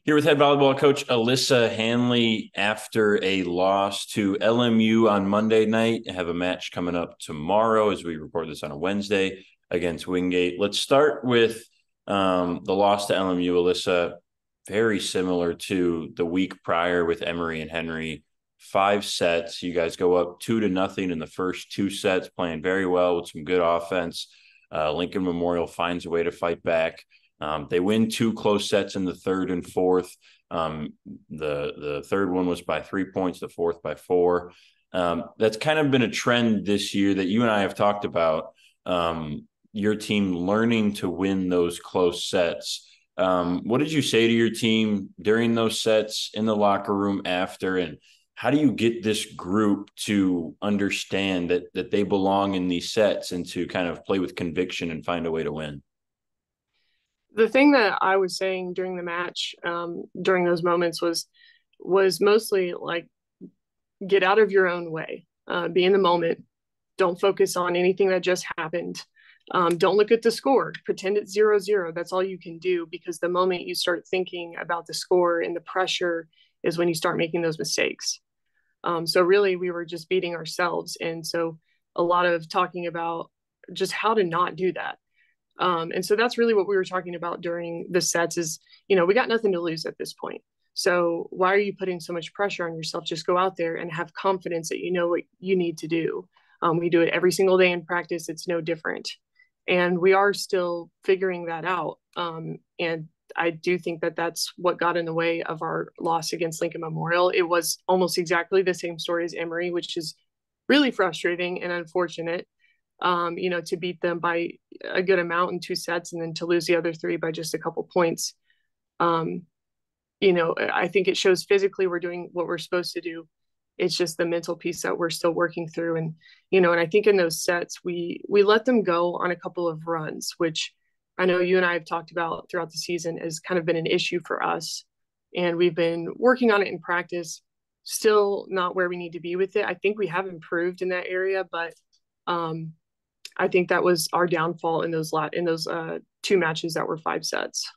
Here with head volleyball coach Alyssa Hanley after a loss to LMU on Monday night. I have a match coming up tomorrow as we record this on a Wednesday against Wingate. Let's start with the loss to LMU, Alyssa. Very similar to the week prior with Emory and Henry. 5 sets. You guys go up 2-0 in the first 2 sets, playing very well with some good offense. Lincoln Memorial finds a way to fight back. They win 2 close sets in the third and fourth. The third one was by 3 points, the fourth by 4. That's kind of been a trend this year that you and I have talked about. Your team learning to win those close sets. What did you say to your team during those sets, in the locker room after, and how do you get this group to understand that they belong in these sets and to kind of play with conviction and find a way to win? The thing that I was saying during the match, during those moments was mostly like, get out of your own way, be in the moment, don't focus on anything that just happened. Don't look at the score, pretend it's 0-0. That's all you can do, because the moment you start thinking about the score and the pressure is when you start making those mistakes. So really we were just beating ourselves. And so a lot of talking about just how to not do that. And so that's really what we were talking about during the sets is, we got nothing to lose at this point. So why are you putting so much pressure on yourself? Just go out there and have confidence that you know what you need to do. We do it every single day in practice. It's no different. And we are still figuring that out. And I do think that that's what got in the way of our loss against Lincoln Memorial. It was almost exactly the same story as Emory, which is really frustrating and unfortunate. To beat them by a good amount in 2 sets and then to lose the other 3 by just a couple points. I think it shows physically we're doing what we're supposed to do. It's just the mental piece that we're still working through. And I think in those sets, we let them go on a couple of runs, which I know you and I have talked about throughout the season has kind of been an issue for us. And we've been working on it in practice, still not where we need to be with it. I think we have improved in that area, but I think that was our downfall in those 2 matches that were 5 sets.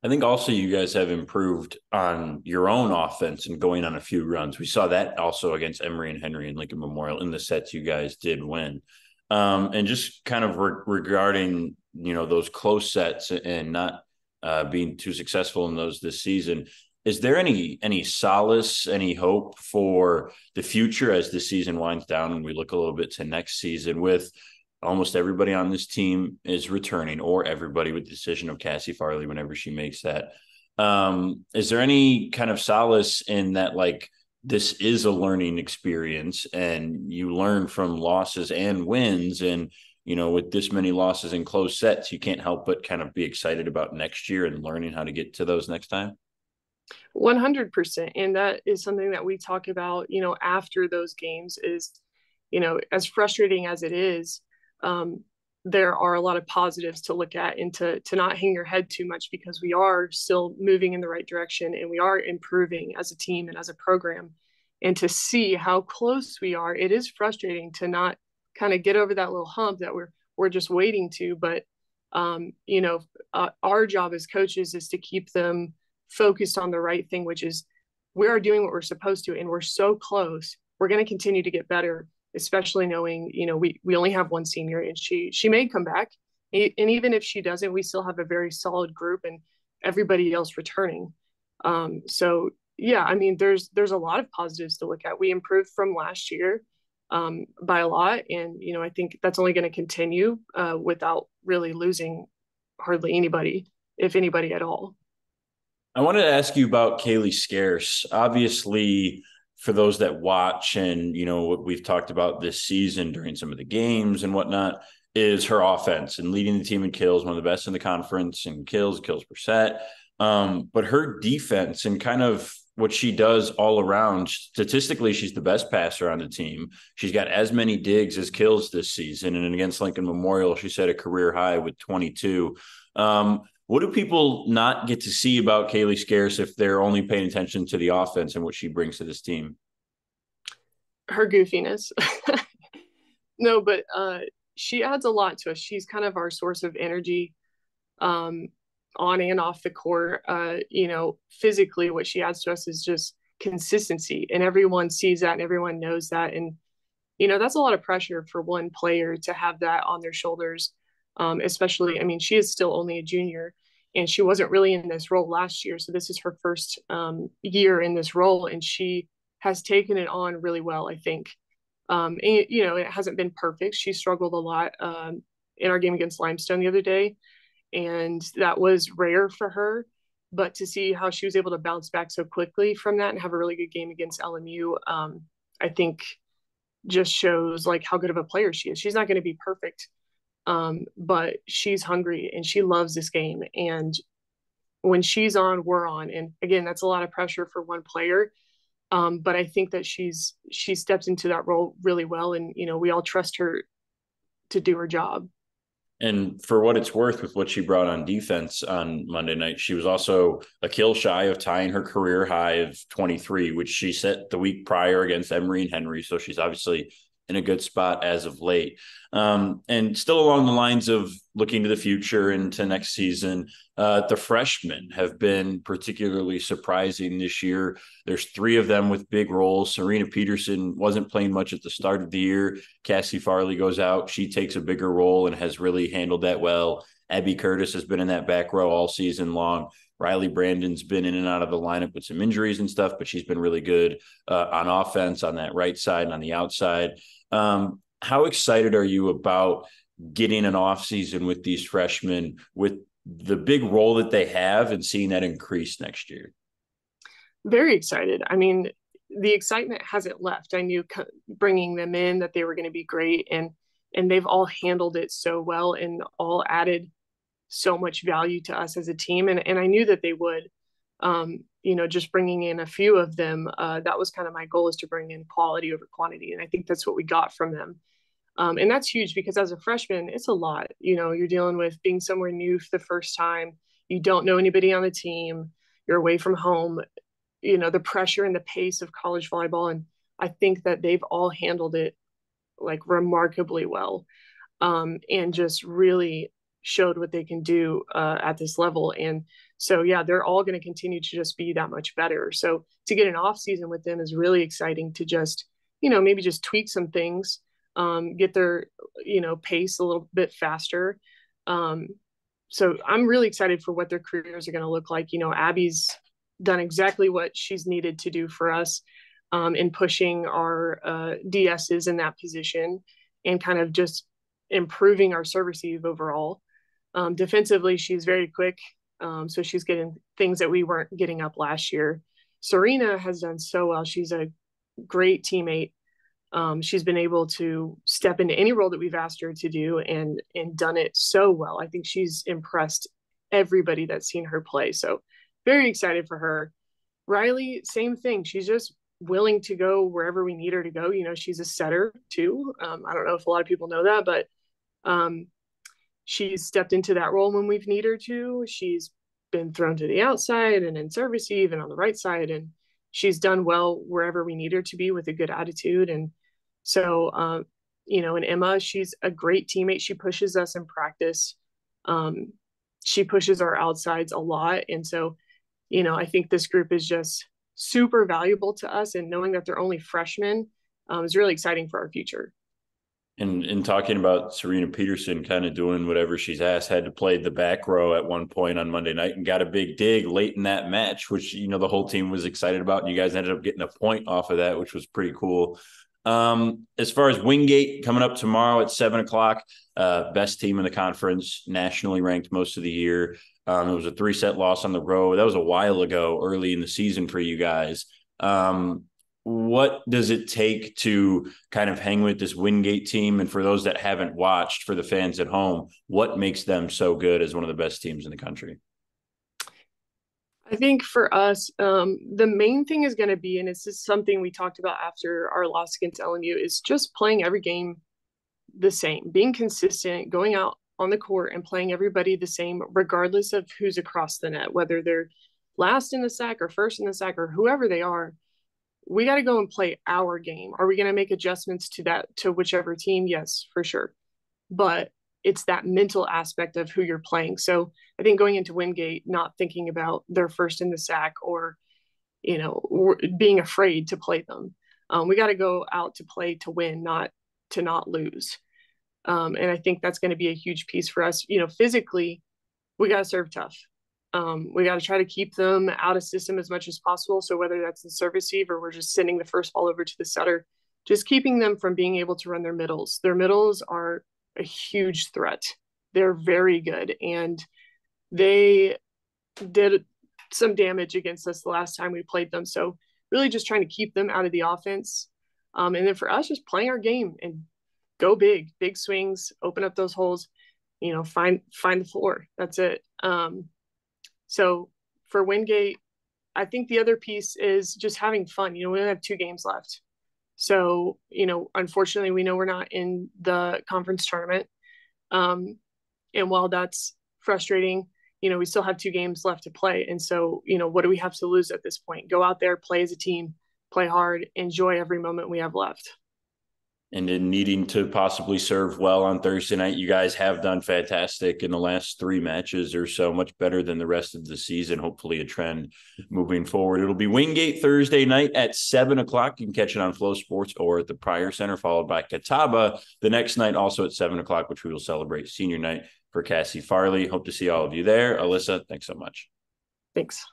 I think also you guys have improved on your own offense and going on a few runs. We saw that also against Emory and Henry and Lincoln Memorial in the sets you guys did win. And just kind of regarding, those close sets and not being too successful in those this season, is there any solace, any hope for the future as the season winds down and we look a little bit to next season with almost everybody on this team is returning, or everybody, with the decision of Cassie Farley whenever she makes that? Is there any kind of solace in that, like, this is a learning experience and you learn from losses and wins, and with this many losses in close sets, you can't help but kind of be excited about next year and learning how to get to those next time? 100%. And that is something that we talk about, after those games is, as frustrating as it is, there are a lot of positives to look at and to not hang your head too much, because we are still moving in the right direction and we are improving as a team and as a program. And to see how close we are, it is frustrating to not kind of get over that little hump that we're just waiting to. But our job as coaches is to keep them focused on the right thing, which is we are doing what we're supposed to, and we're so close. We're going to continue to get better, especially knowing, we only have one senior and she may come back. And even if she doesn't, we still have a very solid group and everybody else returning. So yeah, I mean, there's a lot of positives to look at. We improved from last year by a lot. And, I think that's only going to continue without really losing hardly anybody, if anybody at all. I wanted to ask you about Kaylee Scarce. Obviously, for those that watch and, what we've talked about this season during some of the games and whatnot, is her offense and leading the team in kills, one of the best in the conference in kills per set. But her defense and kind of what she does all around, statistically, she's the best passer on the team. She's got as many digs as kills this season. And against Lincoln Memorial, she set a career high with 22. What do people not get to see about Kaylee Scarce if they're only paying attention to the offense and what she brings to this team? Her goofiness. No, but she adds a lot to us. She's kind of our source of energy. on and off the court. Physically, what she adds to us is just consistency, and everyone sees that and everyone knows that. And that's a lot of pressure for one player to have that on their shoulders. Especially, I mean, she is still only a junior, and she wasn't really in this role last year, so this is her first year in this role, and she has taken it on really well, I think. And, it hasn't been perfect. She struggled a lot in our game against Limestone the other day, and that was rare for her. But to see how she was able to bounce back so quickly from that and have a really good game against LMU, I think just shows like how good of a player she is. She's not going to be perfect, but she's hungry and she loves this game. And when she's on, we're on. And again, that's a lot of pressure for one player. But I think that she steps into that role really well, and we all trust her to do her job. And for what it's worth, with what she brought on defense on Monday night, she was also a kill shy of tying her career high of 23, which she set the week prior against Emory and Henry. So she's obviously in a good spot as of late. And still along the lines of looking to the future and to next season, the freshmen have been particularly surprising this year. There's 3 of them with big roles. Serena Peterson wasn't playing much at the start of the year. Cassie Farley goes out. She takes a bigger role and has really handled that well. Abby Curtis has been in that back row all season long. Riley Brandon's been in and out of the lineup with some injuries and stuff, but she's been really good on offense on that right side and on the outside. How excited are you about getting an offseason with these freshmen with the big role that they have and seeing that increase next year? Very excited. I mean, the excitement hasn't left. I knew bringing them in that they were going to be great, and they've all handled it so well and all added so much value to us as a team. And I knew that they would. Just bringing in a few of them, that was kind of my goal, is to bring in quality over quantity. And I think that's what we got from them. And that's huge because as a freshman, it's a lot. You're dealing with being somewhere new for the first time. You don't know anybody on the team. You're away from home, the pressure and the pace of college volleyball. And I think that they've all handled it like remarkably well, and just really showed what they can do at this level. And so, yeah, they're all going to continue to just be that much better. So to get an off season with them is really exciting, to just, maybe just tweak some things, get their, pace a little bit faster. So I'm really excited for what their careers are going to look like. Abby's done exactly what she's needed to do for us, in pushing our DSs in that position and kind of just improving our serve receive overall. Defensively, she's very quick. So she's getting things that we weren't getting up last year. Serena has done so well. She's a great teammate. She's been able to step into any role that we've asked her to do and done it so well. I think she's impressed everybody that's seen her play. So very excited for her. Riley, same thing. She's just willing to go wherever we need her to go. She's a setter too. I don't know if a lot of people know that, but she's stepped into that role when we've needed her to. She's been thrown to the outside and in serve receive and on the right side, and she's done well wherever we need her to be with a good attitude. And so, and Emma, she's a great teammate. She pushes us in practice. She pushes our outsides a lot. And so, I think this group is just super valuable to us, and knowing that they're only freshmen is really exciting for our future. And in talking about Serena Peterson kind of doing whatever she's asked, had to play the back row at one point on Monday night and got a big dig late in that match, which, the whole team was excited about. And you guys ended up getting a point off of that, which was pretty cool. As far as Wingate coming up tomorrow at 7:00, best team in the conference, nationally ranked most of the year. It was a 3-set loss on the road. That was a while ago, early in the season for you guys. What does it take to kind of hang with this Wingate team? And for those that haven't watched, for the fans at home, what makes them so good as one of the best teams in the country? I think for us, the main thing is going to be, and it's just something we talked about after our loss against LMU, is just playing every game the same, being consistent, going out on the court and playing everybody the same, regardless of who's across the net, whether they're last in the sack or first in the sack or whoever they are. We got to go and play our game. Are we going to make adjustments to that, to whichever team? Yes, for sure. But it's that mental aspect of who you're playing. So I think going into Wingate, not thinking about their first in the sack or, being afraid to play them. We got to go out to play to win, not to not lose. And I think that's going to be a huge piece for us. Physically, we got to serve tough. We got to try to keep them out of system as much as possible. So whether that's the serve receive or we're just sending the first ball over to the setter, just keeping them from being able to run their middles. Their middles are a huge threat. They're very good. And they did some damage against us the last time we played them. So really just trying to keep them out of the offense. And then for us, just playing our game and go big swings, open up those holes, find the floor. That's it. So for Wingate, I think the other piece is just having fun. We only have 2 games left. So, unfortunately, we know we're not in the conference tournament. And while that's frustrating, we still have 2 games left to play. And so, what do we have to lose at this point? Go out there, play as a team, play hard, enjoy every moment we have left. And in needing to possibly serve well on Thursday night, you guys have done fantastic in the last 3 matches or so, much better than the rest of the season. Hopefully a trend moving forward. It'll be Wingate Thursday night at 7:00. You can catch it on Flow Sports or at the Pryor Center, followed by Catawba the next night, also at 7:00, which we will celebrate senior night for Cassie Farley. Hope to see all of you there. Alyssa, thanks so much. Thanks.